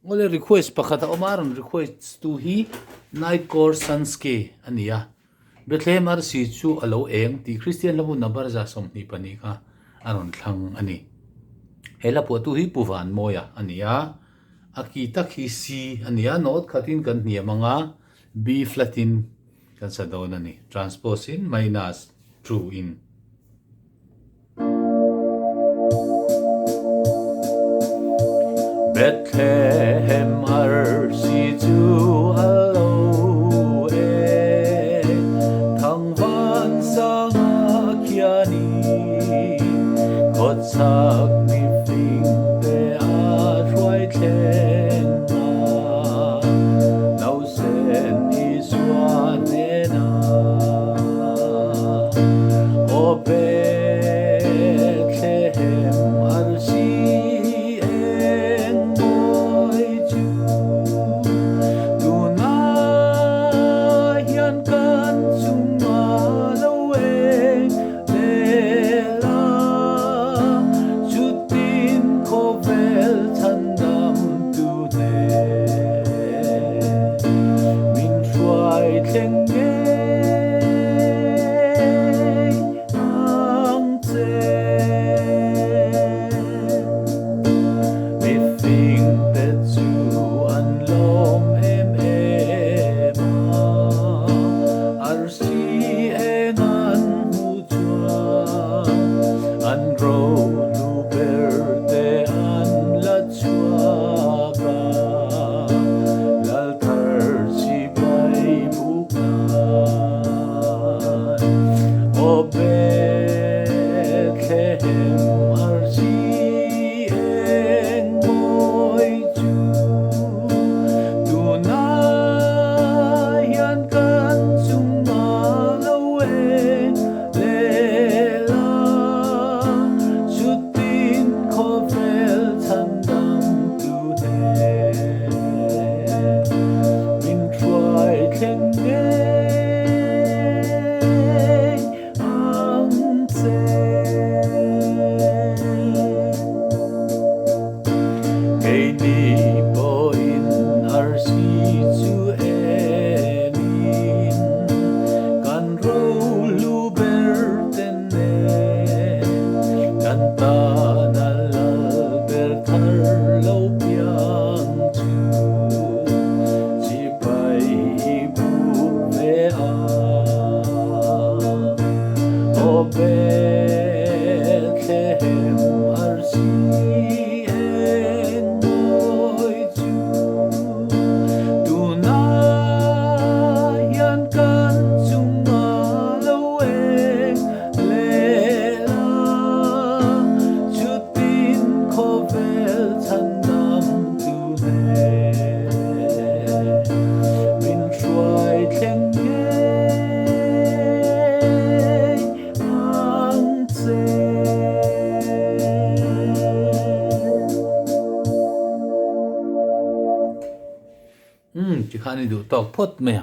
ngole request pakhata omaron request tu hi night course sanske ania Bethlehem Arsi chu alo eng ti Christian lamu number za som ni pani kha aron thlang ani hela pu tu hi puwan moya ania aki takhi si ania not khatin kan niamanga b flatin kan sa don ani transpose in minus true in Bethlehem Arsi chu alo e thang van sang khiani khot sak ni fing te a roi thlen na nau sen i swan ne na o Bethlehem Arsi Bethlehem Arsi en boy chu tunayan kan sumalawe lela chutin khovel chandam tu ne min try theng chỉ khani du tóc phốt mẹ